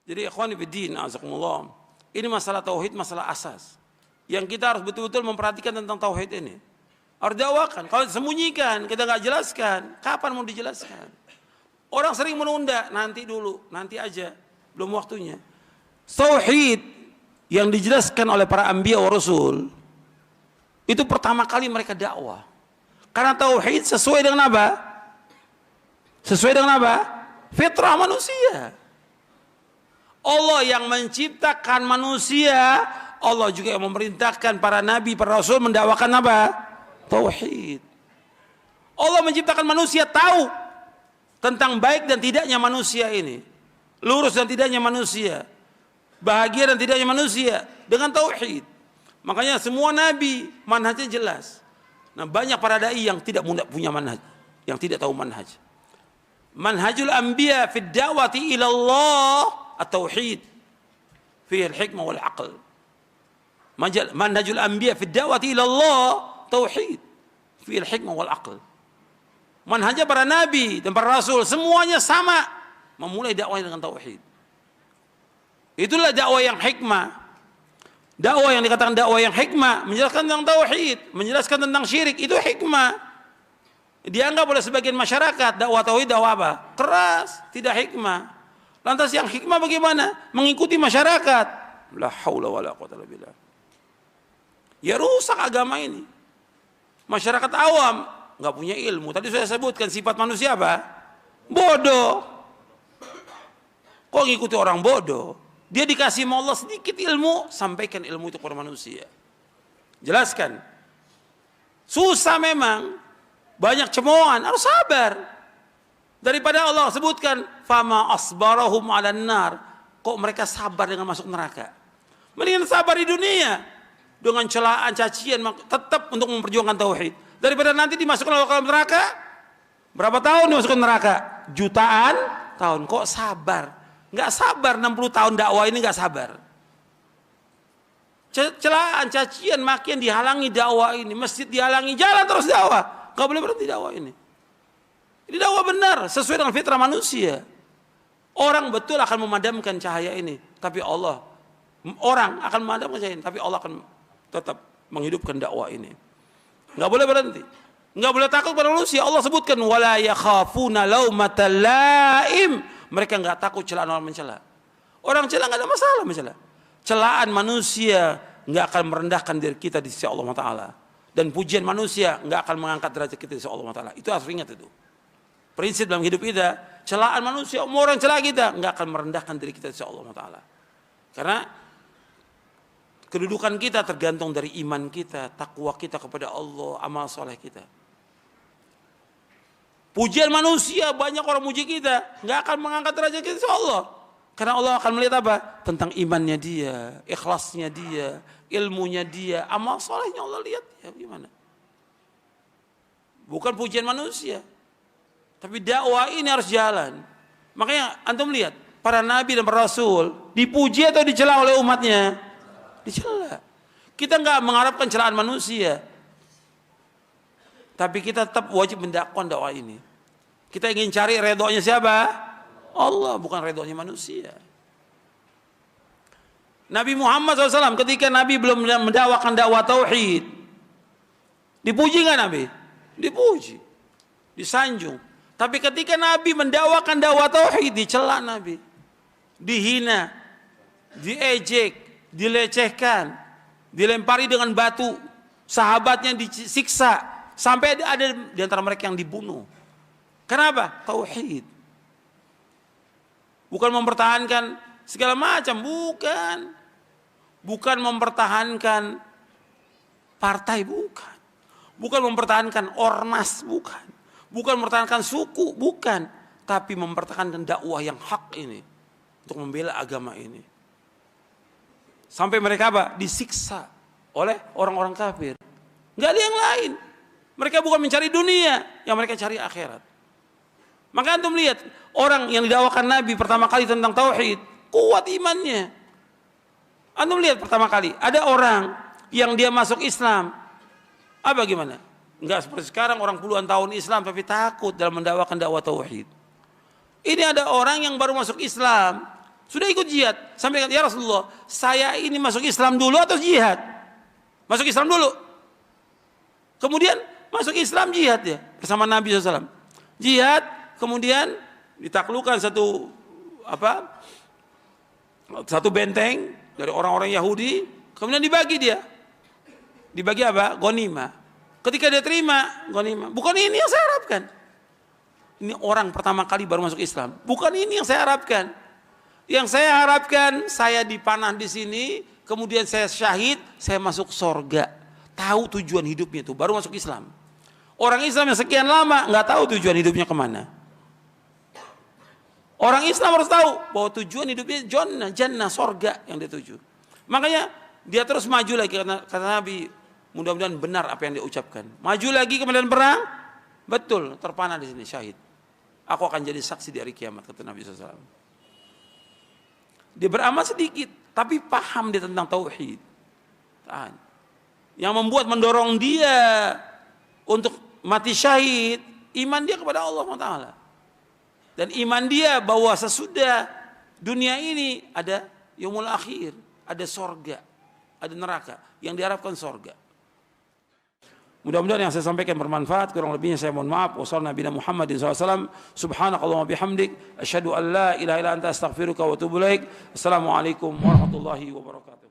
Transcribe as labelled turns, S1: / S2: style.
S1: Jadi ikhwani fiddin, azakumullah. Ini masalah tauhid, masalah asas. Yang kita harus betul-betul memperhatikan tentang tauhid ini. Harus dakwakan. Kalau sembunyikan, kita nggak jelaskan, kapan mau dijelaskan? Orang sering menunda, nanti dulu, nanti aja, belum waktunya. Tauhid yang dijelaskan oleh para anbiya wa rasul, itu pertama kali mereka dakwah. Karena tauhid sesuai dengan apa? Sesuai dengan apa? Fitrah manusia. Allah yang menciptakan manusia, Allah juga yang memerintahkan para nabi, para rasul mendakwakan apa? Tauhid. Allah menciptakan manusia tahu tentang baik dan tidaknya manusia ini, lurus dan tidaknya manusia, bahagia dan tidaknya manusia dengan tauhid. Makanya semua nabi manhajnya jelas. Nah, banyak para dai yang tidak punya manhaj, yang tidak tahu manhaj. Manhajul anbiya fi da'wati ila Allah at-tauhid fihi al-hikmah wal aql. Manhajul anbiya fi da'wati ila Allah tauhid fihi al-hikmah wal aql. Manhajnya para nabi dan para rasul semuanya sama, memulai dakwahnya dengan tauhid. Itulah dakwah yang hikmah. Dakwah yang dikatakan dakwah yang hikmah, menjelaskan tentang tauhid, menjelaskan tentang syirik, itu hikmah. Dianggap oleh sebagian masyarakat dakwah tauhid dakwah apa? Keras, tidak hikmah. Lantas yang hikmah bagaimana? Mengikuti masyarakat. La haula wala quwwata illa billah. Ya rusak agama ini. Masyarakat awam nggak punya ilmu. Tadi saya sebutkan sifat manusia apa? Bodoh. Kok ngikuti orang bodoh? Dia dikasih sama Allah sedikit ilmu, sampaikan ilmu itu kepada manusia. Jelaskan. Susah memang. Banyak cemoohan, harus sabar. Daripada Allah sebutkan, fama asbarahum 'alan nar. Kok mereka sabar dengan masuk neraka? Mendingan sabar di dunia dengan celaan, cacian, tetap untuk memperjuangkan tauhid. Daripada nanti dimasukkan ke dalam neraka. Berapa tahun dimasukkan neraka? Jutaan tahun. Kok sabar? Nggak sabar 60 tahun dakwah ini nggak sabar. Celaan, cacian, makian dihalangi dakwah ini. Masjid dihalangi, jalan terus dakwah. Nggak boleh berhenti dakwah ini. Ini dakwah benar, sesuai dengan fitrah manusia. Orang betul akan memadamkan cahaya ini, tapi Allah, orang akan memadamkan cahaya ini, tapi Allah akan tetap menghidupkan dakwah ini. Nggak boleh berhenti, nggak boleh takut pada manusia. Allah sebutkan wala yakhafuna laumatal laim. Mereka nggak takut celaan orang mencela. Orang celah nggak ada masalah mencela. Celaan manusia nggak akan merendahkan diri kita di sisi Allah Taala. Dan pujian manusia nggak akan mengangkat derajat kita di sisi Allah Taala. Itu harus ingat itu. Prinsip dalam hidup kita, celaan manusia, orang celah kita nggak akan merendahkan diri kita di sisi Allah Taala. Karena kedudukan kita tergantung dari iman kita, takwa kita kepada Allah, amal soleh kita. Pujian manusia, banyak orang muji kita, nggak akan mengangkat derajat kita di sisi Allah. Karena Allah akan melihat apa? Tentang imannya dia, ikhlasnya dia, ilmunya dia, amal solehnya Allah lihat ya gimana. Bukan pujian manusia. Tapi dakwah ini harus jalan. Makanya antum lihat, para nabi dan para rasul dipuji atau dicela oleh umatnya? Dicela. Kita nggak mengharapkan celaan manusia. Tapi kita tetap wajib mendakwakan dakwah ini. Kita ingin cari redhonya siapa? Allah, bukan redhonya manusia. Nabi Muhammad SAW ketika Nabi belum mendakwakan dakwah tauhid, dipuji nggak Nabi? Dipuji, disanjung. Tapi ketika Nabi mendakwakan dakwah tauhid, dicela Nabi, dihina, diejek, dilecehkan, dilempari dengan batu, sahabatnya disiksa, sampai ada di antara mereka yang dibunuh. Kenapa? Tauhid. Bukan mempertahankan segala macam, bukan. Bukan mempertahankan partai, bukan. Bukan mempertahankan ormas, bukan. Bukan mempertahankan suku, bukan. Tapi mempertahankan dakwah yang hak ini. Untuk membela agama ini. Sampai mereka apa? Disiksa oleh orang-orang kafir. Nggak ada yang lain. Mereka bukan mencari dunia, yang mereka cari akhirat. Maka antum lihat, orang yang didakwakan Nabi pertama kali tentang tauhid, kuat imannya. Antum lihat pertama kali, ada orang yang dia masuk Islam, apa gimana? Enggak seperti sekarang orang puluhan tahun Islam tapi takut dalam mendakwakan dakwah tauhid. Ini ada orang yang baru masuk Islam, Sudah ikut jihad. Sampai kata, ya Rasulullah, saya ini masuk Islam dulu atau jihad? Masuk Islam dulu. Kemudian masuk Islam jihad ya. Bersama Nabi SAW. Jihad, kemudian ditaklukkan satu benteng dari orang-orang Yahudi. Kemudian dibagi dia. Dibagi apa? Ghanimah. Ketika dia terima ghanimah. Bukan ini yang saya harapkan. Ini orang pertama kali baru masuk Islam. Bukan ini yang saya harapkan. Yang saya harapkan, saya dipanah di sini, kemudian saya syahid, saya masuk sorga. Tahu tujuan hidupnya itu, baru masuk Islam. Orang Islam yang sekian lama nggak tahu tujuan hidupnya kemana. Orang Islam harus tahu bahwa tujuan hidupnya jannah, sorga yang dia tuju. Makanya dia terus maju lagi, kata Nabi, mudah-mudahan benar apa yang dia ucapkan. Maju lagi ke medan perang, betul terpanah di sini syahid. Aku akan jadi saksi di hari kiamat, kata Nabi SAW. Dia beramal sedikit, tapi paham dia tentang tauhid. Yang membuat mendorong dia untuk mati syahid, iman dia kepada Allah Taala. Dan iman dia bahwa sesudah dunia ini ada yaumul akhir, ada sorga, ada neraka. Yang diharapkan sorga. Mudah-mudahan yang saya sampaikan bermanfaat. Kurang lebihnya saya mohon maaf. Wassalamualaikum Muhammadin SAW. Subhanakallahumma bihamdik. Asyhadu an la ilaha illa anta astaghfiruka wa atubu ilaik. Assalamualaikum warahmatullahi wabarakatuh.